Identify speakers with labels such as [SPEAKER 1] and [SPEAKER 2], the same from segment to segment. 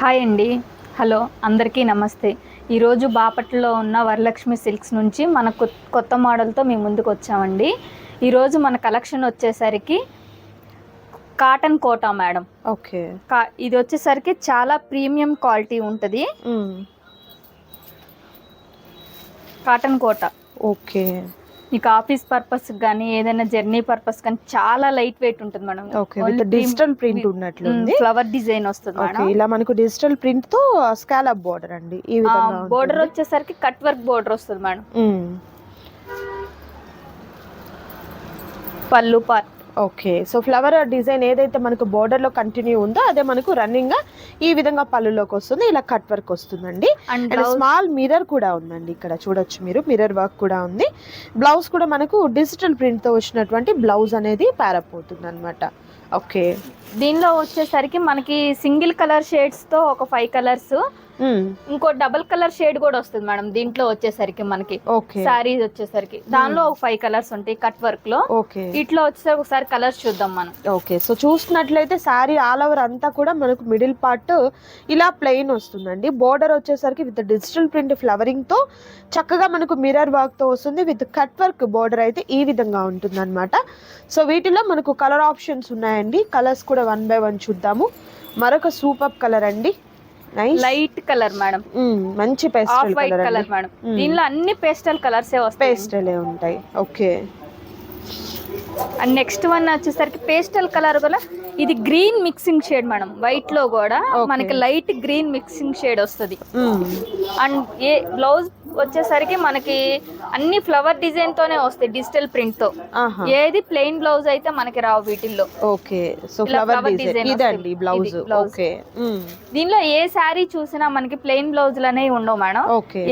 [SPEAKER 1] Hi అండి. Hello, అందరికీ నమస్తే. ఈరోజు బాపట్లలో ఉన్న వరలక్ష్మి సిల్క్స్ నుంచి మన కొత్త మోడల్తో మీ ముందుకు వచ్చామండి. ఈరోజు మన కలెక్షన్ వచ్చేసరికి కాటన్ కోటా మేడం.
[SPEAKER 2] ఓకే.
[SPEAKER 1] ఇది వచ్చేసరికి చాలా ప్రీమియం క్వాలిటీ ఉంటుంది. కాటన్ కోటా.
[SPEAKER 2] ఓకే.
[SPEAKER 1] మీకు ఆఫీస్ పర్పస్ కానీ ఏదైనా జర్నీ పర్పస్ కానీ చాలా లైట్ వెయిట్ ఉంటుంది madam.
[SPEAKER 2] Okay. With digital print ఉన్నట్లు ఉంది.
[SPEAKER 1] ఫ్లవర్ డిజైన్ వస్తుంది మేడం.
[SPEAKER 2] ఇలా మనకు డిజిటల్ ప్రింట్ తో స్కాలప్ బోర్డర్ అండి. ఈ విధంగా
[SPEAKER 1] బోర్డర్ వచ్చేసరికి కట్ వర్క్ బోర్డర్ వస్తుంది మేడం. పళ్ళు part.
[SPEAKER 2] Okay. So flower design ఏదైతే మనకు బోర్డర్ లో కంటిన్యూ ఉందో అదే మనకు రన్నింగ్ గా ఈ విధంగా పళ్ళులోకి వస్తుంది. ఇలా కట్ వర్క్ వస్తుందండి. అండ్ స్మాల్ మిర్రర్ కూడా ఉందండి. ఇక్కడ చూడొచ్చు మీరు, మిర్రర్ వర్క్ కూడా ఉంది. బ్లౌజ్ కూడా మనకు డిజిటల్ ప్రింట్ తో వచ్చినటువంటి బ్లౌజ్ అనేది ప్యారప్ అవుతుంది అనమాట. ఓకే.
[SPEAKER 1] దీనిలో వచ్చేసరికి మనకి సింగిల్ కలర్ షేడ్స్ తో ఒక 5 కలర్స్, ఇంకో డబుల్ కలర్ షేడ్ కూడా వస్తుంది మేడం. దీంట్లో వచ్చేసరికి మనకి సారీ వచ్చేసరికి దానిలో ఒక 5 కలర్స్ ఉంటాయి కట్ వర్క్ లో. ఇట్లా వచ్చేసరికి ఒకసారి కలర్స్ చూద్దాం మనం.
[SPEAKER 2] ఓకే. సో చూసినట్లయితే సారీ ఆల్ ఓవర్ అంతా కూడా మనకు మిడిల్ పార్ట్ ఇలా ప్లెయిన్ వస్తుందండి. బోర్డర్ వచ్చేసరికి విత్ డిజిటల్ ప్రింట్ ఫ్లవరింగ్ తో చక్కగా మనకు మిర్రర్ వర్క్ తో వస్తుంది. విత్ కట్ వర్క్ బోర్డర్ అయితే ఈ విధంగా ఉంటుంది అనమాట. సో వీటిలో మనకు కలర్ ఆప్షన్స్ ఉన్నాయండి. కలర్స్ కూడా 1 by 1 చూద్దాము. మరొక సూపర్ కలర్ అండి.
[SPEAKER 1] లైట్ కలర్ మేడం,
[SPEAKER 2] మంచి పేస్టల్
[SPEAKER 1] కలర్ మేడం. దీనిలో అన్ని పేస్టల్ కలర్స్ వస్తాయి,
[SPEAKER 2] పేస్టలే ఉంటాయి. ఓకే.
[SPEAKER 1] అండ్ నెక్స్ట్ వన్ వచ్చేసరికి పేస్టల్ కలర్ కూడా ఇది green mixing shade madam. White లో కూడా మనకి లైట్ గ్రీన్ మిక్సింగ్ షేడ్ వస్తుంది. అండ్ ఏ బ్లౌజ్ వచ్చేసరికి మనకి అన్ని ఫ్లవర్ డిజైన్ తోనే వస్తాయి డిజిటల్ ప్రింట్ తో. ఏది ప్లెయిన్ బ్లౌజ్ అయితే మనకి రావు వీటిల్లో.
[SPEAKER 2] ఓకే. సో ఫ్లవర్ డిజైన్ ఇదండి బ్లౌజ్. ఓకే.
[SPEAKER 1] దీనిలో ఏ శారీ చూసినా మనకి ప్లెయిన్ బ్లౌజ్ అనేవి ఉండవు మేడం.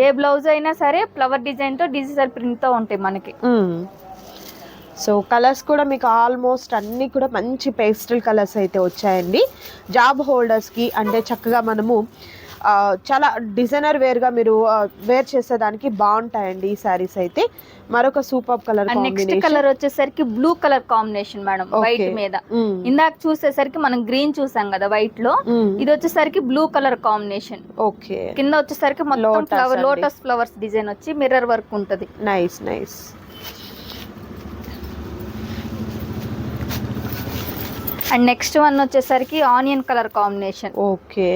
[SPEAKER 1] ఏ బ్లౌజ్ అయినా సరే ఫ్లవర్ డిజైన్ తో డిజిటల్ ప్రింట్ తో ఉంటాయి మనకి.
[SPEAKER 2] సో కలర్స్ కూడా మీకు ఆల్మోస్ట్ అన్నీ కూడా మంచి పేస్టల్ కలర్స్ అయితే వచ్చాయండి. జాబ్ హోల్డర్స్కి అంటే చక్కగా మనము చాలా డిజైనర్ వేర్గా మీరు వేర్ చేసేదానికి బాగుంటాయండి ఈ శారీస్ అయితే. మరొక సూపర్ కలర్.
[SPEAKER 1] నెక్స్ట్ కలర్ వచ్చేసరికి blue colour combination madam white మీద. ఇందాక చూసేసరికి మనం గ్రీన్ చూసాం కదా వైట్ లో, ఇది వచ్చేసరికి బ్లూ కలర్ కాంబినేషన్.
[SPEAKER 2] ఓకే.
[SPEAKER 1] కింద వచ్చేసరికి మొత్తం ఫ్లవర్ లోటస్ ఫ్లవర్స్ డిజైన్ వచ్చి మిర్రర్ వర్క్ ఉంటది.
[SPEAKER 2] Nice nice.
[SPEAKER 1] And next one వచ్చేసరికి onion colour combination.
[SPEAKER 2] Okay.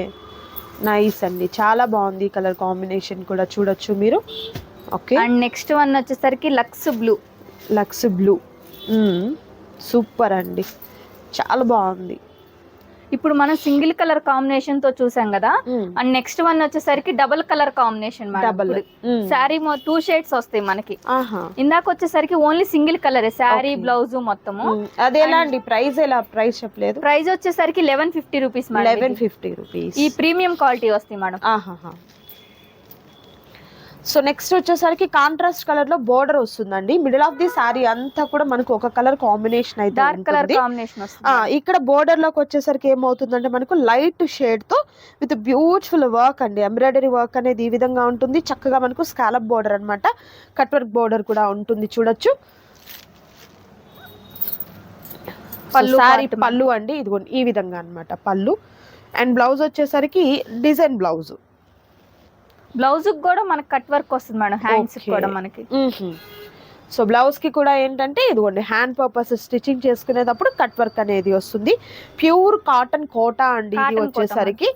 [SPEAKER 2] Nice అండి, చాలా బాగుంది కలర్ కాంబినేషన్ కూడా చూడొచ్చు మీరు. ఓకే.
[SPEAKER 1] అండ్ నెక్స్ట్ వన్ వచ్చేసరికి lux blue.
[SPEAKER 2] Lux blue super అండి, చాలా బాగుంది.
[SPEAKER 1] ఇప్పుడు మనం సింగిల్ కలర్ కాంబినేషన్ తో చూసాం కదా. అండ్ నెక్స్ట్ వన్ వచ్చేసరికి double colour combination. Sari 2 shades వస్తాయి మనకి. ఇందాక వచ్చేసరికి only single colour sari blouse మొత్తము.
[SPEAKER 2] అది ఎలా అండి ప్రైస్? ఎలా ప్రైస్ చెప్పలేదు.
[SPEAKER 1] ప్రైస్ వచ్చేసరికి 1150 రూపీస్ మేడం.
[SPEAKER 2] 1150 రూపీస్.
[SPEAKER 1] ఈ ప్రీమియం క్వాలిటీ వస్తాయి మేడం.
[SPEAKER 2] సో నెక్స్ట్ వచ్చేసరికి కాంట్రాస్ట్ కలర్ లో బోర్డర్ వస్తుందండి. మిడిల్ ఆఫ్ ది సారీ అంతా కూడా మనకు ఒక కలర్ కాంబినేషన్ అయితే
[SPEAKER 1] డార్క్ కలర్ కాంబినేషన్ వస్తుంది.
[SPEAKER 2] ఇక్కడ బోర్డర్ లోకి వచ్చేసరికి ఏమవుతుందంటే మనకు లైట్ షేడ్ తో విత్ బ్యూటిఫుల్ వర్క్ అండి. ఎంబ్రాయిడరీ వర్క్ అనేది ఈ విధంగా ఉంటుంది. చక్కగా మనకు స్కాలప్ బోర్డర్ అన్నమాట. కట్ వర్క్ బోర్డర్ కూడా ఉంటుంది చూడొచ్చు. సారీ పళ్ళు అండి ఇదిగోండి ఈ విధంగా అన్నమాట పళ్ళు. అండ్ బ్లౌజ్ వచ్చేసరికి డిజైన్ బ్లౌజ్.
[SPEAKER 1] బ్లౌజ్ కూడా మనకి కట్ వర్క్ వస్తుంది మేడం. హ్యాండ్స్ కూడా మనకి.
[SPEAKER 2] సో బ్లౌజ్ కి కూడా ఏంటంటే ఇదిగోండి హ్యాండ్ పర్పస్ స్టిచ్చింగ్ చేసుకునేటప్పుడు కట్ వర్క్ అనేది వస్తుంది. ప్యూర్ కాటన్ కోటా అండి ఇది వచ్చేసరికి.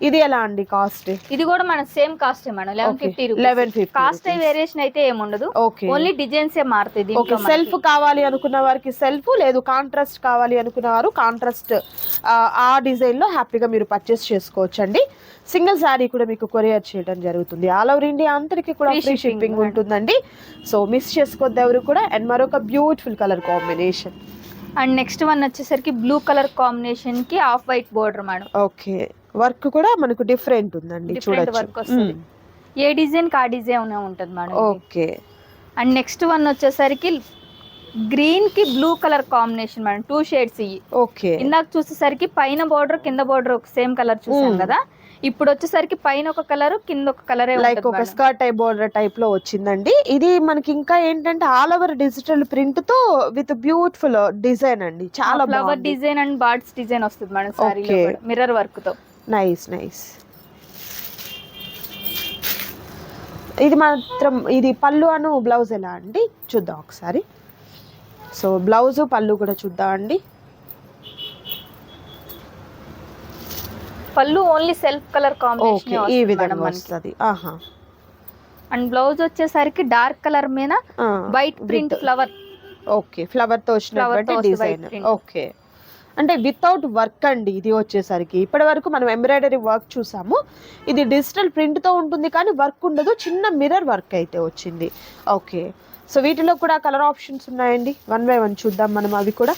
[SPEAKER 2] ఇది ఎలా అండి కాస్ట్?
[SPEAKER 1] ఇది కూడా మన same cost madam, 1150. Cost variation అయితే ఏముండదు. ఓన్లీ డిజైన్స్ ఏ మారుతాయి.
[SPEAKER 2] సెల్ఫ్ కావాలి అనుకున్న వారికి సెల్ఫ్, లేదు కాంట్రాస్ట్ కావాలి అనుకున్న వారు కాంట్రాస్ట్ ఆ డిజైన్ లో హ్యాపీగా మీరు పర్చేస్ చేసుకోవచ్చు అండి. సింగిల్ శారీ కూడా మీకు కొరియర్ చేయడం జరుగుతుంది. ఆల్ ఓవర్ ఇండియా అందరికి కూడా ఫ్రీ షిప్పింగ్ ఉంటుందండి. సో మిస్ చేసుకోవద్దు ఎవరు కూడా. అండ్ మరొక beautiful colour combination.
[SPEAKER 1] And next one వచ్చేసరికి బ్లూ కలర్ కాంబినేషన్ కి off white border madam.
[SPEAKER 2] Okay. Work కూడా మనకు డిఫరెంట్ ఉందండి చూడొచ్చు.
[SPEAKER 1] వర్క్ వస్తుంది. ఏ డిజైన్ కి ఆ డిజైన్ ఉంటుంది madam.
[SPEAKER 2] Okay.
[SPEAKER 1] And next one వచ్చేసరికి గ్రీన్ కి blue colour combination madam. 2 shades ఇవి.
[SPEAKER 2] ఓకే.
[SPEAKER 1] ఇందాక చూసేసరికి పైన బోర్డర్ కింద బోర్డర్ ఒక సేమ్ కలర్ చూసాం కదా. ఇప్పుడు వచ్చేసరికి పైన ఒక కలర్ కింద ఒక కలర్,
[SPEAKER 2] లైక్ ఒక స్కర్ట్ టైప్ బోర్డర్ టైప్ లో వచ్చిందండి. ఇది మనకి ఇంకా ఏంటంటే ఆల్ ఓవర్ డిజిటల్ ప్రింట్ తో విత్ బ్యూటిఫుల్ డిజైన్ అండి. చాలా
[SPEAKER 1] flower design and birds design వస్తుంది మేడం సారీలో, మిర్రర్ వర్క్ తో.
[SPEAKER 2] Nice nice. ఇది మాత్రం ఇది పళ్ళు అను బ్లౌజ్ ఎలా అండి చూద్దాం ఒకసారి. సో బ్లౌజ్ పళ్ళు కూడా చూద్దాం అండి.
[SPEAKER 1] పళ్ళు only self colour combination
[SPEAKER 2] okay, ఈ విధంగా వస్తుంది. ఆహా.
[SPEAKER 1] అండ్ బ్లౌజ్ వచ్చేసరికి డార్క్ కలర్ మీద white print flower.
[SPEAKER 2] Okay, flower తో వచ్చినటువంటి డిజైన్. ఓకే, అంటే వితౌట్ వర్క్ అండి ఇది వచ్చేసరికి. ఇప్పటి వరకు మనం ఎంబ్రాయిడరీ వర్క్ చూసాము, ఇది డిజిటల్ ప్రింట్ తో ఉంటుంది కానీ వర్క్ ఉండదు, చిన్న మిర్రర్ వర్క్ అయితే వచ్చింది. ఓకే, సో వీటిలో కూడా కలర్ ఆప్షన్స్ ఉన్నాయండి, 1 by 1 చూద్దాం మనం అవి కూడా.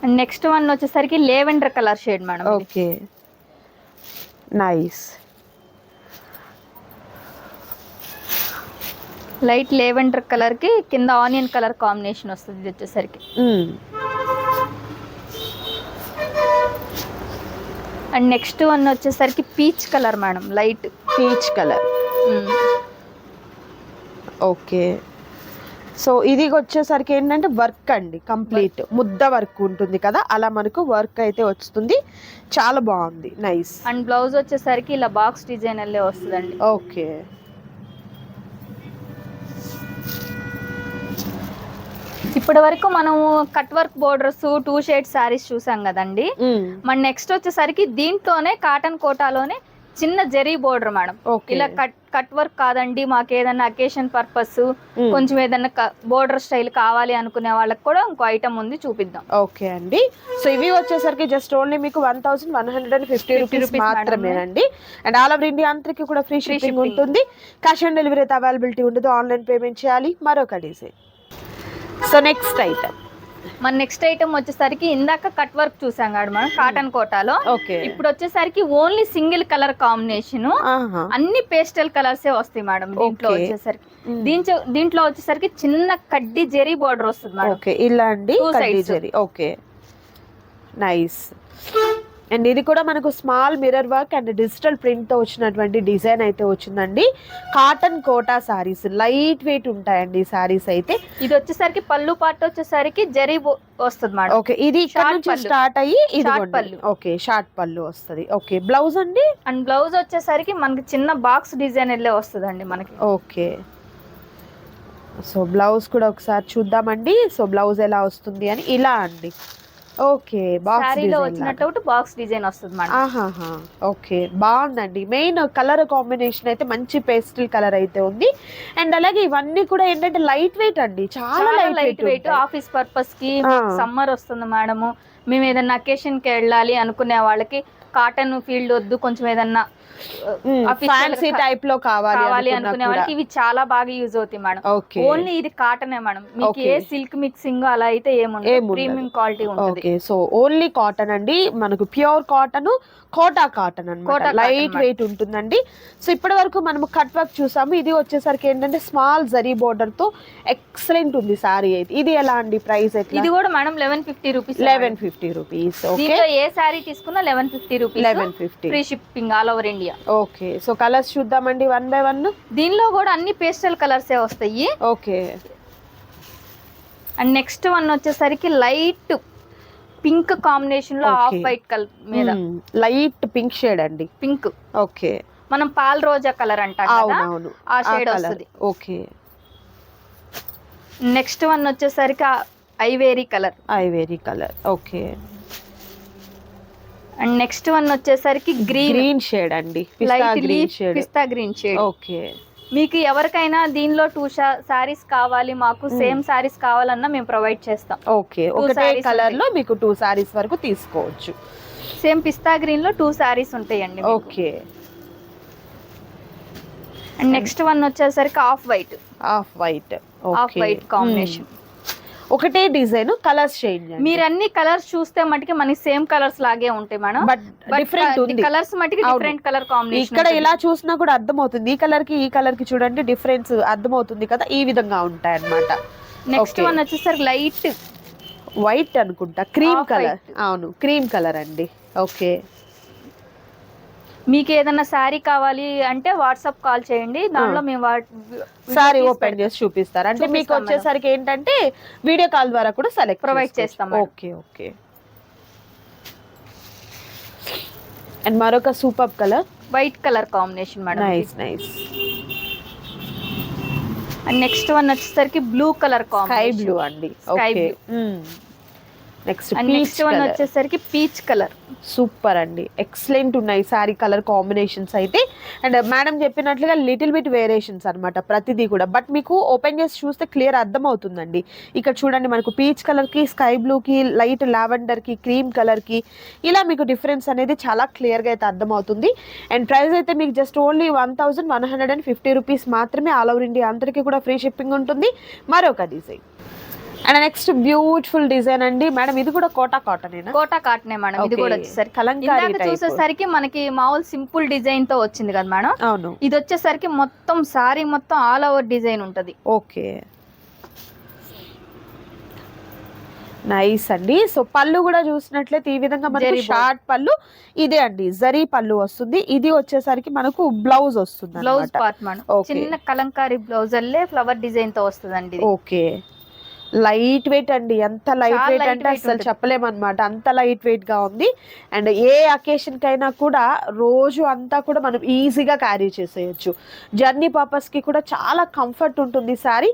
[SPEAKER 1] అండ్ నెక్స్ట్ వన్ వచ్చేసరికి lavender colour shade madam.
[SPEAKER 2] Okay, nice.
[SPEAKER 1] Light lavender colour కి కింద ఆనియన్ కలర్ కాంబినేషన్ వస్తుంది ఇది వచ్చేసరికి. అండ్ నెక్స్ట్ వన్ వచ్చేసరికి peach colour madam, light
[SPEAKER 2] peach colour. Okay, so ఇది వచ్చేసరికి ఏంటంటే వర్క్ అండి, కంప్లీట్ ముద్ద వర్క్ ఉంటుంది కదా, అలా మనకు వర్క్ అయితే వస్తుంది, చాలా బాగుంది, నైస్.
[SPEAKER 1] అండ్ బ్లౌజ్ వచ్చేసరికి ఇలా బాక్స్ డిజైన్ అల్లే వస్తుందండి.
[SPEAKER 2] ఓకే,
[SPEAKER 1] ఇప్పటి వరకు మనము cut work borders 2 shade saris చూసాం కదండి. మన నెక్స్ట్ వచ్చేసరికి దీంట్లోనే కాటన్ కోటాలోనే చిన్న జెరీ బోర్డర్ మేడం. ఇలా కట్ వర్క్ కాదండి, మాకు ఏదైనా అకేషన్ పర్పస్ కొంచెం ఏదైనా బోర్డర్ స్టైల్ కావాలి అనుకునే వాళ్ళకి కూడా ఇంకో ఐటమ్ ఉంది, చూపిద్దాం.
[SPEAKER 2] ఓకే అండి, సో ఇవి వచ్చేసరికి జస్ట్ ఓన్లీ మీకు 1150 రూపీస్ మాత్రమేనండి. అండ్ ఆల్ ఓవర్ ఇండియా అంతరికి కూడా ఫ్రీ షిప్పింగ్ ఉంటుంది. క్యాష్ ఆన్ డెలివరీ అయితే అవైలబిలిటీ ఉండదు, ఆన్లైన్ పేమెంట్ చేయాలి. మరొక డిజైన్. సో నెక్స్ట్ ఐటమ్,
[SPEAKER 1] మన నెక్స్ట్ ఐటమ్ వచ్చేసరికి ఇందాక కట్ వర్క్ చూసాం కదా మనం కాటన్ కోటాలో. ఇప్పుడు వచ్చేసరికి ఓన్లీ సింగిల్ కలర్ కాంబినేషన్, అన్ని పేస్టల్ కలర్స్ వస్తాయి మేడం. దీంట్లో వచ్చేసరికి దీంట్లో వచ్చేసరికి చిన్న కడ్డీ జెరీ బోర్డర్ వస్తుంది మేడం.
[SPEAKER 2] ఓకే, ఇలా అండి కడ్డీ జెరీ. Okay, nice. అండ్ ఇది కూడా మనకు small mirror work and digital print తో వచ్చినటువంటి డిజైన్ అయితే వచ్చిందండి. Cotton Kota sarees, light weight ఉంటాయండి సారీస్ అయితే. ఇది
[SPEAKER 1] వచ్చేసరికి పళ్ళు పార్ట్ వచ్చేసరికి జరీ వస్తుంది మేడం.
[SPEAKER 2] ఓకే, ఇది ఇక్కడ నుంచి స్టార్ట్ అయ్యి ఇది పళ్ళు. ఓకే, షార్ట్ పళ్ళు వస్తుంది. ఓకే, బ్లౌజ్ అండి.
[SPEAKER 1] అండ్ బ్లౌజ్ వచ్చేసరికి మనకి చిన్న బాక్స్ డిజైన్ వెళ్ళే వస్తుందండి మనకి.
[SPEAKER 2] ఓకే, సో బ్లౌజ్ కూడా ఒకసారి చూద్దామండి. సో బ్లౌజ్ ఎలా వస్తుంది అని, ఇలా అండి. ఓకే,
[SPEAKER 1] సారీలో వచ్చినట్టు బాక్స్ డిజైన్ వస్తుంది మేడం.
[SPEAKER 2] ఆహాహా, ఓకే, బాగుందండి. మెయిన్ కలర్ కాంబినేషన్ అయితే మంచి పేస్టల్ కలర్ అయితే ఉంది. అండ్ అలాగే ఇవన్నీ కూడా ఏంటంటే లైట్ వెయిట్ అండి, చాలా లైట్ వెయిట్.
[SPEAKER 1] ఆఫీస్ పర్పస్ కి సమ్మర్ వస్తుంది మేడము, మేము ఏదన్నా అకేషన్ కి వెళ్ళాలి అనుకునే వాళ్ళకి కాటన్ ఫీల్డ్ వద్దు, కొంచెం ఏదన్నా
[SPEAKER 2] ఫ్యాన్సీ టైప్ లో కావాలి
[SPEAKER 1] అనుకునే వాళ్ళకి ఇవి చాలా బాగా యూజ్ అవుతాయి మేడం. ఓన్లీ ఇది కాటనే మేడం, మీకు ఏ సిల్క్ మిక్సింగ్ అలా అయితే ఏముండదు, ప్రీమియం క్వాలిటీ ఉంటుంది.
[SPEAKER 2] ఓకే, సో ఓన్లీ కాటన్ అండి, మనకు ప్యూర్ కాటన్, కోటా కాటన్ అన్నమాట, లైట్ వెయిట్ ఉంటుందండి. సో ఇప్పటి వరకు మనం కట్ వర్క్ చూసాము, ఇది వచ్చేసరికి ఏంటంటే స్మాల్ జరీ బోర్డర్ తో ఎక్సలెంట్ ఉంది సారీ అయితే. ఇది ఎలా అండి ప్రైస్ అయితే?
[SPEAKER 1] ఇది కూడా మేడం 1150 రూపీస్.
[SPEAKER 2] 1150 రూపీస్. ఓకే,
[SPEAKER 1] ఏ సారీ తీసుకున్నా 1150 rupees,
[SPEAKER 2] 1150
[SPEAKER 1] free shipping all over India.
[SPEAKER 2] Okay, so colours చూద్దామండి 1 by 1.
[SPEAKER 1] దీనిలో కూడా అన్ని పేస్టల్ కలర్స్ వస్తాయి.
[SPEAKER 2] ఓకే,
[SPEAKER 1] అండ్ నెక్స్ట్ వన్ వచ్చేసరికి లైట్ పింక్ కాంబినేషన్ లో ఆఫ్ వైట్ కలర్ మీద
[SPEAKER 2] లైట్ పింక్ షేడ్ అండి,
[SPEAKER 1] పింక్.
[SPEAKER 2] ఓకే,
[SPEAKER 1] మనం పాల్ రోజా కలర్ అంటాం కదా, ఆ షేడ్ వస్తుంది.
[SPEAKER 2] ఓకే,
[SPEAKER 1] నెక్స్ట్ వన్ వచ్చేసరికి ivory colour.
[SPEAKER 2] Ivory colour. Okay,
[SPEAKER 1] and next one వచ్చేసరికి గ్రీన్
[SPEAKER 2] షేడ్ అండి,
[SPEAKER 1] పిస్తా గ్రీన్ షేడ్.
[SPEAKER 2] ఓకే,
[SPEAKER 1] మీకు ఎవరికైనా దీనిలో 2 సారీస్ కావాలి, మాకు సేమ్ సారీస్ కావాలన్నా మేము ప్రొవైడ్ చేస్తాం.
[SPEAKER 2] ఓకే, ఒకటే కలర్ లో మీకు 2 సారీస్ వరకు తీసుకోవచ్చు.
[SPEAKER 1] సేమ్ పిస్తా గ్రీన్ లో 2 సారీస్ ఉంటాయండి.
[SPEAKER 2] ఓకే,
[SPEAKER 1] అండ్ నెక్స్ట్ వన్ వచ్చేసరికి ఆఫ్ వైట్ కాంబినేషన్.
[SPEAKER 2] ఒకటే డిజైన్, కలర్స్ చేంజ్.
[SPEAKER 1] మీరు అన్ని కలర్స్ చూస్తే మటుకి మనకి సేమ్ కలర్స్ లాగే ఉంటాయి మేడం,
[SPEAKER 2] బట్ డిఫరెంట్ ఉంది.
[SPEAKER 1] కలర్స్ మటుకి డిఫరెంట్ కలర్ కాంబినేషన్.
[SPEAKER 2] ఇక్కడ ఇలా చూసినా కూడా అర్థమవుతుంది, ఈ కలర్ కి చూడండి డిఫరెన్స్ అర్థమవుతుంది కదా, ఈ విధంగా ఉంటాయి అన్నమాట.
[SPEAKER 1] నెక్స్ట్ వన్ వచ్చేసరికి లైట్
[SPEAKER 2] వైట్ అనుకుంటా, క్రీమ్ కలర్. అవును, క్రీమ్ కలర్ అండి. ఓకే,
[SPEAKER 1] మీకు ఏదైనా శారీ కావాలి అంటే వాట్సాప్ కాల్ చేయండి, దానిలో మేము
[SPEAKER 2] సారీ ఓపెన్ చేసి చూపిస్తారు. అంటే మీకు వచ్చేసరికి ఏంటంటే వీడియో కాల్ ద్వారా కూడా సెలెక్ట్
[SPEAKER 1] ప్రొవైడ్ చేస్తాం.
[SPEAKER 2] ఓకే, ఓకే, అండ్ మరొక super colour,
[SPEAKER 1] white colour combination madam.
[SPEAKER 2] Nice nice.
[SPEAKER 1] And next one వచ్చేసరికి blue colour
[SPEAKER 2] sky
[SPEAKER 1] combination,
[SPEAKER 2] blue అండి.
[SPEAKER 1] Sky
[SPEAKER 2] okay.
[SPEAKER 1] Blue.
[SPEAKER 2] Next
[SPEAKER 1] and next one వచ్చేసరికి పీచ్ కలర్.
[SPEAKER 2] సూపర్ అండి, excellent ఉన్నాయి sari colour combinations అయితే. And madam చెప్పినట్లుగా little bit variations అన్నమాట ప్రతిదీ కూడా, బట్ మీకు ఓపెన్ చేసి చూస్తే క్లియర్ అర్థం అవుతుందండి. ఇక్కడ చూడండి మనకు పీచ్ కలర్కి, స్కై బ్లూకి, లైట్ లావెండర్కి, క్రీమ్ కలర్కి ఇలా మీకు డిఫరెన్స్ అనేది చాలా క్లియర్గా అయితే అర్థమవుతుంది. అండ్ ప్రైస్ అయితే మీకు జస్ట్ ఓన్లీ 1150 రూపీస్ మాత్రమే. ఆల్ ఓవర్ ఇండియా అందరికీ కూడా ఫ్రీ షిప్పింగ్ ఉంటుంది. మరొక design and next beautiful design అండి మేడం, ఇది కూడా కోటా కాటనేనా?
[SPEAKER 1] కోటా కాటనే మేడం. ఇది కూడా వచ్చేసరికి
[SPEAKER 2] కలంకారీ టైప్.
[SPEAKER 1] చూసేసరికి మనకి మామూలు సింపుల్ డిజైన్ తో వచ్చింది కదా మేడం.
[SPEAKER 2] అవును.
[SPEAKER 1] ఇది వచ్చేసరికి మొత్తం సారీ మొత్తం ఆల్ ఓవర్ డిజైన్ ఉంటది.
[SPEAKER 2] ఓకే నైస్ అండి. సో పళ్ళు కూడా చూసినట్లయితే ఈ విధంగా మనకు షార్ట్ పళ్ళు ఇదే అండి, జరీ పళ్ళు వస్తుంది. ఇది వచ్చేసరికి మనకు బ్లౌజ్ వస్తుంది,
[SPEAKER 1] బ్లౌజ్ పార్ట్ మేడం. చిన్న కలంకారీ బ్లౌజ్ అల్లే ఫ్లవర్ డిజైన్ తో వస్తుందండి.
[SPEAKER 2] ఓకే లైట్ వెయిట్ అండి, ఎంత లైట్ వెయిట్ అంటే అసలు చెప్పలేమన్నమాట, అంత లైట్ వెయిట్ గా ఉంది. అండ్ ఏ అకేషన్ కైనా కూడా రోజు అంతా కూడా మనం ఈజీగా క్యారీ చేసేయచ్చు. జర్నీ పర్పస్ కి కూడా చాలా కంఫర్ట్ ఉంటుంది sorry.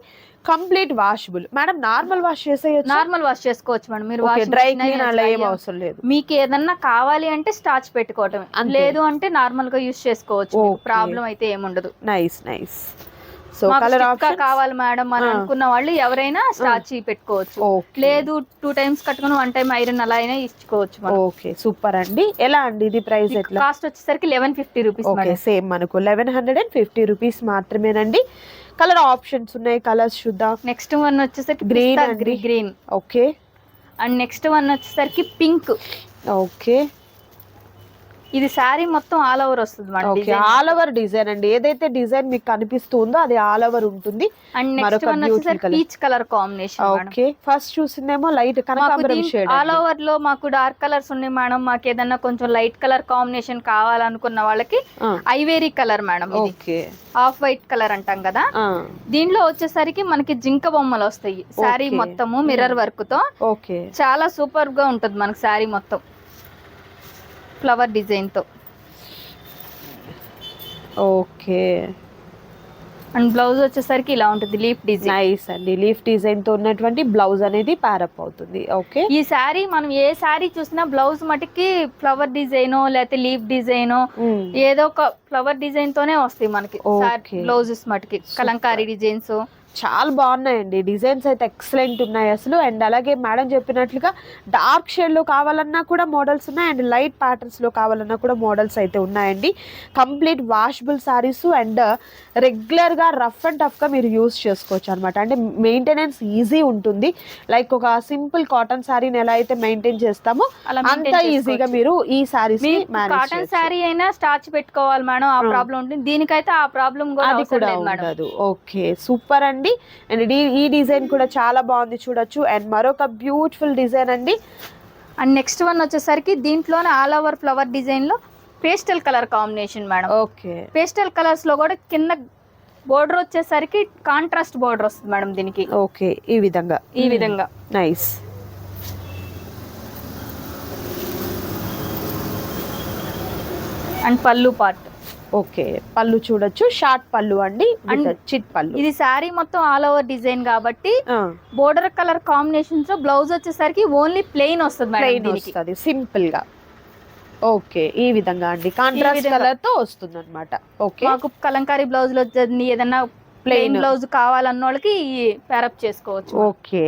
[SPEAKER 2] Complete washable madam, normal wash చేసేయచ్చు,
[SPEAKER 1] నార్మల్ వాష్ చేసుకోవచ్చు మేడం. మీరు
[SPEAKER 2] డ్రై క్లీన్ అలా ఏం అవసరం లేదు.
[SPEAKER 1] మీకు ఏదన్నా కావాలి అంటే స్టార్చ్ పెట్టుకోవటం, లేదు అంటే నార్మల్ గా యూస్ చేసుకోవచ్చు, ప్రాబ్లం అయితే ఏముండదు.
[SPEAKER 2] Nice nice. So colour option
[SPEAKER 1] కావాలి మేడం అని అనుకున్న వాళ్ళు ఎవరైనా స్టార్చ్ పెట్టుకోవచ్చు, లేదు 2 times కట్టుకుని 1 time ఐరన్ అలా అయినా ఇచ్చుకోవచ్చు.
[SPEAKER 2] ఓకే సూపర్ అండి. ఎలా అండి ఇది ప్రైస్ ఎట్లా?
[SPEAKER 1] కాస్ట్ వచ్చేసరికి 1150 రూపీస్.
[SPEAKER 2] ఓకే సేమ్ మనకు 1150 రూపీస్ మాత్రమేనండి. కలర్ ఆప్షన్స్ ఉన్నాయి, కలర్స్ చూద్దాం.
[SPEAKER 1] నెక్స్ట్ వన్ వచ్చేసరికి green.
[SPEAKER 2] Okay.
[SPEAKER 1] And next one వచ్చేసరికి పింక్.
[SPEAKER 2] ఓకే
[SPEAKER 1] ఇది శారీ మొత్తం ఆల్ ఓవర్ వస్తుంది మేడం.
[SPEAKER 2] ఆల్ ఓవర్ డిజైన్ అండి, ఏదైతే డిజైన్ మీకు కనిపిస్తుందో అది ఆల్ ఓవర్ ఉంటుంది.
[SPEAKER 1] అండ్ నెక్స్ట్ వన్ వచ్చేసరికి peach colour combination.
[SPEAKER 2] Okay first చూసిందేమో లైట్ కనకాంబరం షేడ్.
[SPEAKER 1] ఆల్ ఓవర్ లో మాకు డార్క్ కలర్స్ ఉన్నాయి మేడం. మాకు ఏదన్నా కొంచెం లైట్ కలర్ కాంబినేషన్ కావాలనుకున్న వాళ్ళకి ivory colour madam.
[SPEAKER 2] Okay
[SPEAKER 1] off white colour అంటాం కదా, దీంట్లో వచ్చేసరికి మనకి జింక బొమ్మలు వస్తాయి. శారీ మొత్తము మిర్రర్ వర్క్ తో.
[SPEAKER 2] ఓకే
[SPEAKER 1] చాలా సూపర్ గా ఉంటది మనకి శారీ మొత్తం ఫ్లవర్ డిజైన్ తో.
[SPEAKER 2] ఓకే
[SPEAKER 1] అండ్ బ్లౌజ్ వచ్చేసరికి ఇలా ఉంటుంది, లీఫ్ డిజైన్.
[SPEAKER 2] నైస్ అండి, లీఫ్ డిజైన్ తో ఉన్నటువంటి బ్లౌజ్ అనేది ప్యారప్ అవుతుంది. ఓకే
[SPEAKER 1] ఈ శారీ మనం ఏ శారీ చూసినా బ్లౌజ్ మటుకి ఫ్లవర్ డిజైన్ లేకపోతే లీఫ్ డిజైన్ ఏదో ఒక ఫ్లవర్ డిజైన్ తోనే వస్తాయి మనకి బ్లౌజెస్ మటుకి. కలంకారీ డిజైన్స్
[SPEAKER 2] చాలా బాగున్నాయండి, డిజైన్స్ అయితే ఎక్సలెంట్ ఉన్నాయి అసలు. అండ్ అలాగే మేడం చెప్పినట్లుగా డార్క్ షేడ్ లో కావాలన్నా కూడా మోడల్స్ ఉన్నాయి, అండ్ లైట్ ప్యాటర్న్స్ లో కావాలన్నా కూడా మోడల్స్ అయితే ఉన్నాయండి. Complete washable saris and regular గా రఫ్ అండ్ టఫ్ గా మీరు యూస్ చేసుకోవచ్చు అనమాట. అంటే మెయింటెనెన్స్ ఈజీ ఉంటుంది. లైక్ ఒక సింపుల్ కాటన్ సారీని ఎలా అయితే మెయింటైన్ చేస్తామో అంత ఈజీగా మీరు ఈ సారీస్
[SPEAKER 1] కాటన్ సారీ అయినా స్టార్చ్ పెట్టుకోవాలి మేడం, ఆ ప్రాబ్లం ఉంటుంది. దీనికైతే ఆ ప్రాబ్లం కూడా
[SPEAKER 2] ఉండదు. ఓకే సూపర్ అండి. అండ్ ఈ డిజైన్ కూడా చాలా బాగుంది చూడొచ్చు. అండ్ మరొక బ్యూటిఫుల్ డిజైన్ అండి.
[SPEAKER 1] అండ్ నెక్స్ట్ వన్ వచ్చేసరికి దీంట్లోనే ఆల్ ఓవర్ ఫ్లవర్ డిజైన్ లో pastel colour combination madam.
[SPEAKER 2] Okay
[SPEAKER 1] pastel colours లో కూడా కింద బోర్డర్ వచ్చేసరికి కాంట్రాస్ట్ బోర్డర్ వస్తుంది మేడం దీనికి.
[SPEAKER 2] ఓకే ఈ విధంగా నైస్.
[SPEAKER 1] అండ్ పళ్ళు పార్ట్.
[SPEAKER 2] ఓకే పళ్ళు చూడొచ్చు, షార్ట్ పళ్ళు అండి, చిట్ పళ్ళు.
[SPEAKER 1] ఇది శారీ మొత్తం ఆల్ ఓవర్ డిజైన్ కాబట్టి బోర్డర్ కలర్ కాంబినేషన్స్ లో బ్లౌజ్ వచ్చేసరికి ఓన్లీ ప్లెయిన్ వస్తుంది
[SPEAKER 2] సింపుల్ గా. ఓకే ఈ విధంగా అండి, కాంట్రాస్ట్ కలర్ తో వస్తుంది అనమాట. ఓకే
[SPEAKER 1] మాకు కలంకారీ బ్లౌజ్ లో ఏదన్నా ప్లెయిన్ బ్లౌజ్ కావాలన్న వాళ్ళకి ప్యారప్ చేసుకోవచ్చు.
[SPEAKER 2] ఓకే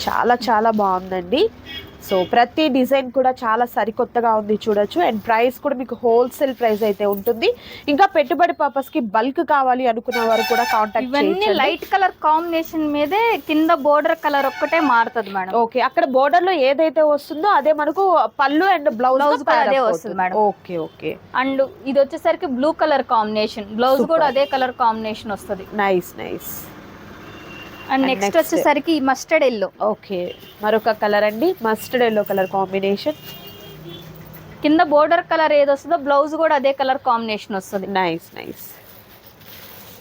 [SPEAKER 2] చాలా చాలా బాగుందండి. సో ప్రతి డిజైన్ కూడా చాలా సరికొత్తగా ఉంది చూడొచ్చు. అండ్ ప్రైస్ కూడా మీకు హోల్సేల్ ప్రైస్ అయితే ఉంటుంది. ఇంకా పెట్టుబడి పర్పస్ కి బల్క్ కావాలి అనుకున్న వారు కూడా కాంటాక్ట్ చేయండి.
[SPEAKER 1] ఇవన్నీ లైట్ కలర్ కాంబినేషన్ మీదే కింద బోర్డర్ కలర్ ఒక్కటే మారుతుంది మేడం.
[SPEAKER 2] ఓకే అక్కడ బోర్డర్ లో ఏదైతే వస్తుందో అదే మనకు పళ్ళు అండ్ బ్లౌజ్
[SPEAKER 1] అదే వస్తుంది మేడం.
[SPEAKER 2] Okay okay.
[SPEAKER 1] అండ్ ఇది వచ్చేసరికి బ్లూ కలర్ కాంబినేషన్, బ్లౌజ్ కూడా అదే కలర్ కాంబినేషన్ వస్తుంది.
[SPEAKER 2] Nice nice.
[SPEAKER 1] అండ్ నెక్స్ట్ వచ్చేసరికి మస్టర్డ్ ఎల్లో.
[SPEAKER 2] ఓకే మరొక కలర్ అండి, మస్టర్డ్ ఎల్లో కలర్ కాంబినేషన్.
[SPEAKER 1] కింద బోర్డర్ కలర్ ఏది వస్తుందో బ్లౌజ్ కూడా అదే కలర్ కాంబినేషన్ వస్తుంది.
[SPEAKER 2] Nice nice.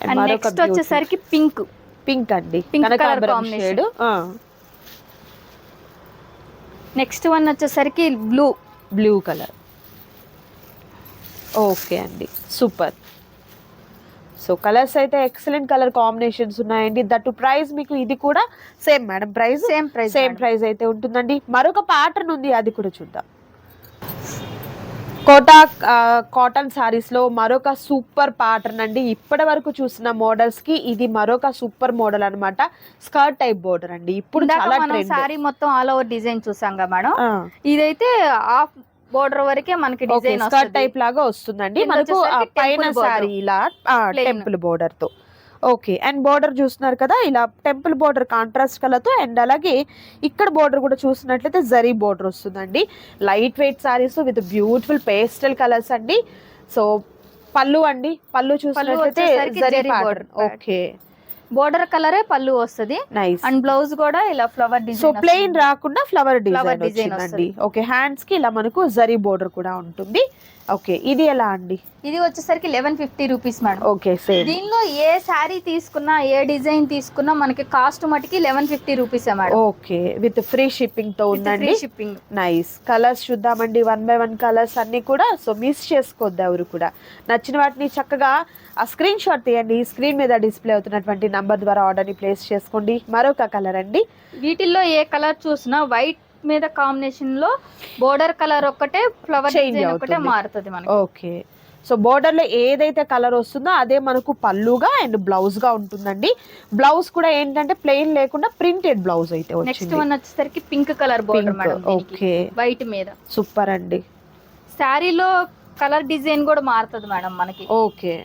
[SPEAKER 1] అండ్ నెక్స్ట్ వచ్చేసరికి పింక్
[SPEAKER 2] అండి,
[SPEAKER 1] pink colour combination. Next one వచ్చేసరికి బ్లూ
[SPEAKER 2] కలర్. ఓకే అండి, సూపర్. సో కలర్స్ అయితే ఎక్సలెంట్ కలర్ కాంబినేషన్స్ ఉన్నాయండి. దట్టు ప్రైస్ మీకు ఇది కూడా సేమ్ మేడం, సేమ్ ప్రైస్ అయితే ఉంటుందండి. మరొక ప్యాటర్న్ ఉంది, అది కూడా చూద్దాం. కోటా కాటన్ సారీస్ లో మరొక సూపర్ ప్యాటర్న్ అండి. ఇప్పటి వరకు చూసిన మోడల్స్ కి ఇది మరొక సూపర్ మోడల్ అన్నమాట. స్కర్ట్ టైప్ బోర్డర్ అండి. ఇప్పుడు చాలా ట్రెండ్.
[SPEAKER 1] సారీ మొత్తం ఆల్ ఓవర్ డిజైన్ చూసాం కదా మేడం, ఇదైతే హాఫ్ బోర్డర్ వరకే మనకి డిజైన్
[SPEAKER 2] స్కర్ట్ టైప్ లాగా వస్తుందండి మనకు. పైన సారీ ఇలా టెంపుల్ బోర్డర్ తో. ఓకే, అండ్ బోర్డర్ చూస్తున్నారు కదా, ఇలా టెంపుల్ బోర్డర్ కాంట్రాస్ట్ కలర్ తో. అండ్ అలాగే ఇక్కడ బోర్డర్ కూడా చూసినట్లయితే జరీ బోర్డర్ వస్తుందండి. Light weight saris with beautiful pastel colours అండి. సో పళ్ళు అండి, పళ్ళు చూసినట్లయితే జరీ ప్యాటర్న్. ఓకే,
[SPEAKER 1] బోర్డర్ కలరే పళ్ళు వస్తుంది.
[SPEAKER 2] నైస్.
[SPEAKER 1] అండ్ బ్లౌజ్ కూడా ఇలా ఫ్లవర్ డిజైన్.
[SPEAKER 2] సో ప్లెయిన్ రాకుండా ఫ్లవర్ డిజైన్ వస్తుంది. ఓకే, హ్యాండ్స్ కి ఇలా మనకు జరీ బోర్డర్ కూడా ఉంటుంది. ఓకే, ఇది ఎలా అండి?
[SPEAKER 1] ఇది వచ్చేసరికి 1150 రూపీస్ మేడం.
[SPEAKER 2] Okay, same.
[SPEAKER 1] దీనిలో ఏ శారీ తీసుకున్నా, ఏ డిజైన్ తీసుకున్నా మనకి కాస్ట్ మటుకి 1150 rupees madam.
[SPEAKER 2] Okay, with free shipping తో ఉందండి.
[SPEAKER 1] షిప్పింగ్.
[SPEAKER 2] నైస్. కలర్స్ చూద్దామండి, 1 by 1 కలర్స్ అన్ని కూడా. సో మిస్ చేసుకోవద్దు ఎవరు కూడా. నచ్చిన వాటిని చక్కగా ఆ స్క్రీన్ షాట్ తీయండి. స్క్రీన్ మీద డిస్ప్లే అవుతున్నటువంటి నంబర్ ద్వారా ఆర్డర్ ని ప్లేస్ చేసుకోండి. మరొక కలర్ అండి.
[SPEAKER 1] వీటిల్లో ఏ కలర్ చూసినా వైట్ మీద కాంబినేషన్ లో బోర్డర్ కలర్ ఒక్కటే, ఫ్లవర్ డిజైన్ ఒక్కటే మారుతుంది మనకి.
[SPEAKER 2] ఓకే, సో బోర్డర్ లో ఏదైతే కలర్ వస్తుందో అదే మనకు పళ్ళుగా అండ్ బ్లౌజ్ గా ఉంటుందండి. బ్లౌజ్ కూడా ఏంటంటే ప్లెయిన్ లేకుండా ప్రింటెడ్ బ్లౌజ్ అయితే వచ్చింది.
[SPEAKER 1] నెక్స్ట్ వన్ వచ్చేసరికి pink colour border madam.
[SPEAKER 2] Okay,
[SPEAKER 1] white మీద
[SPEAKER 2] సూపర్ అండి.
[SPEAKER 1] శారీలో కలర్ డిజైన్ కూడా మారుతుంది మేడం మనకి.
[SPEAKER 2] ఓకే,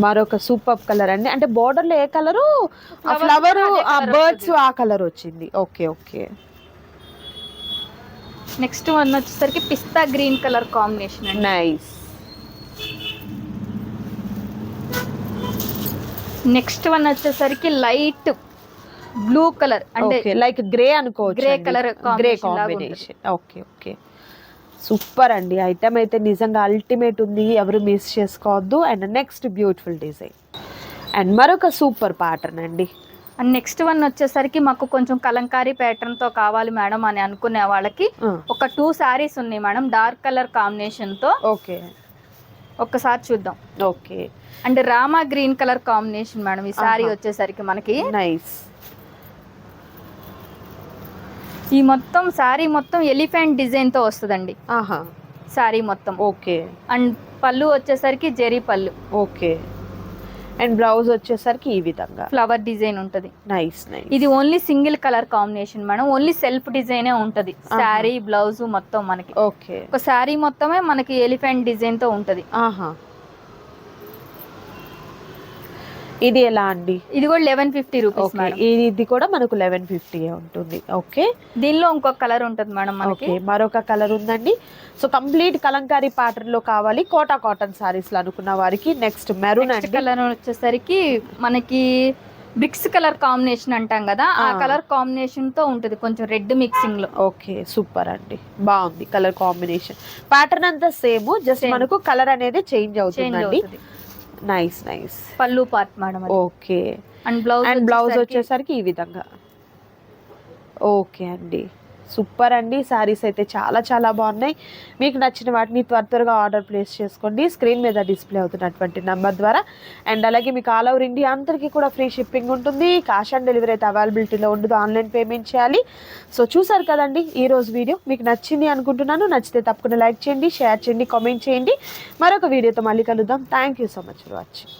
[SPEAKER 2] మరొక సూపర్ కలర్ అండి. అంటే బోర్డర్ లో ఏ కలరు, ఫ్లవర్, బర్డ్స్ ఆ కలర్ వచ్చింది. Okay okay.
[SPEAKER 1] నెక్స్ట్ వన్ వచ్చేసరికి పిస్తా గ్రీన్ కలర్ కాంబినేషన్ అండి.
[SPEAKER 2] నైస్.
[SPEAKER 1] నెక్స్ట్ వన్ వచ్చేసరికి లైట్ బ్లూ కలర్, అంటే
[SPEAKER 2] లైక్ గ్రే అనుకోవచ్చు.
[SPEAKER 1] Grey colour
[SPEAKER 2] combination. Okay okay, super అండి. ఐటమ్ అయితే నిజంగా అల్టిమేట్ ఉంది, ఎవరు మిస్ చేసుకోవద్దు. And next beautiful design and మరొక సూపర్ ప్యాటర్న్ అండి.
[SPEAKER 1] అండ్ నెక్స్ట్ వన్ వచ్చేసరికి మాకు కొంచెం కలంకారీ ప్యాటర్న్ తో కావాలి మేడం అని అనుకునే వాళ్ళకి ఒక 2 సారీస్ ఉన్నాయి మేడం, డార్క్ కలర్ కాంబినేషన్ తో.
[SPEAKER 2] ఓకే,
[SPEAKER 1] ఒక్కసారి చూద్దాం.
[SPEAKER 2] Okay,
[SPEAKER 1] and Rama green colour combination madam ఈ సారీ వచ్చేసరికి మనకి.
[SPEAKER 2] నైస్.
[SPEAKER 1] ఈ మొత్తం సారీ మొత్తం ఎలిఫెంట్ డిజైన్ తో వస్తుందండి సారీ మొత్తం.
[SPEAKER 2] ఓకే,
[SPEAKER 1] అండ్ పళ్ళు వచ్చేసరికి జెరీ పళ్ళు.
[SPEAKER 2] ఓకే, అండ్ బ్లౌజ్ వచ్చేసరికి ఈ విధంగా
[SPEAKER 1] ఫ్లవర్ డిజైన్ ఉంటది.
[SPEAKER 2] Nice nice.
[SPEAKER 1] ఇది only single colour combination madam, only self డిజైనే ఉంటది సారీ బ్లౌజ్ మొత్తం మనకి.
[SPEAKER 2] ఓకే,
[SPEAKER 1] ఒక సారీ మొత్తమే మనకి ఎలిఫెంట్ డిజైన్ తో ఉంటది.
[SPEAKER 2] ఇది ఎలా అండి?
[SPEAKER 1] ఇది కూడా 1150 రూపీస్ మేడం.
[SPEAKER 2] ఇది కూడా మనకు 1150 ఉంటుంది. ఓకే,
[SPEAKER 1] దీనిలో ఇంకొక కలర్ ఉంటుంది మేడం మనకి.
[SPEAKER 2] మరొక కలర్ ఉందండి. సో కంప్లీట్ కలంకారీ ప్యాటర్న్ లో కావాలి కోటా కాటన్ సారీస్ లో అనుకున్న వారికి నెక్స్ట్ మెరూన్ అండి.
[SPEAKER 1] కలర్ వచ్చేసరికి మనకి బ్రిక్స్ కలర్ కాంబినేషన్ అంటాం కదా, ఆ కలర్ కాంబినేషన్ తో ఉంటది, కొంచెం రెడ్ మిక్సింగ్ లో.
[SPEAKER 2] ఓకే, సూపర్ అండి, బాగుంది కలర్ కాంబినేషన్. ప్యాటర్న్ అంతా సేమ్, జస్ట్ మనకు కలర్ అనేది చేంజ్ అవుతుందండి. Nice nice.
[SPEAKER 1] పళ్ళు part madam.
[SPEAKER 2] Okay, and blouse వచ్చేసరికి ఈ విధంగా. ఓకే అండి, సూపర్ అండి. సారీస్ అయితే చాలా చాలా బాగున్నాయి. మీకు నచ్చిన వాటిని త్వరగా ఆర్డర్ ప్లేస్ చేసుకోండి స్క్రీన్ మీద డిస్ప్లే అవుతున్నటువంటి నెంబర్ ద్వారా. అండ్ అలాగే మీకు ఆల్ ఓవర్ ఇండియా అందరికీ కూడా ఫ్రీ షిప్పింగ్ ఉంటుంది. క్యాష్ ఆన్ డెలివరీ అయితే అవైలబిలిటీలో ఉండదు, ఆన్లైన్ పేమెంట్ చేయాలి. సో చూసారు కదండి ఈరోజు వీడియో, మీకు నచ్చింది అనుకుంటున్నాను. నచ్చితే తప్పకుండా లైక్ చేయండి, షేర్ చేయండి, కామెంట్ చేయండి. మరొక వీడియోతో మళ్ళీ కలుద్దాం. Thank you so much for watching.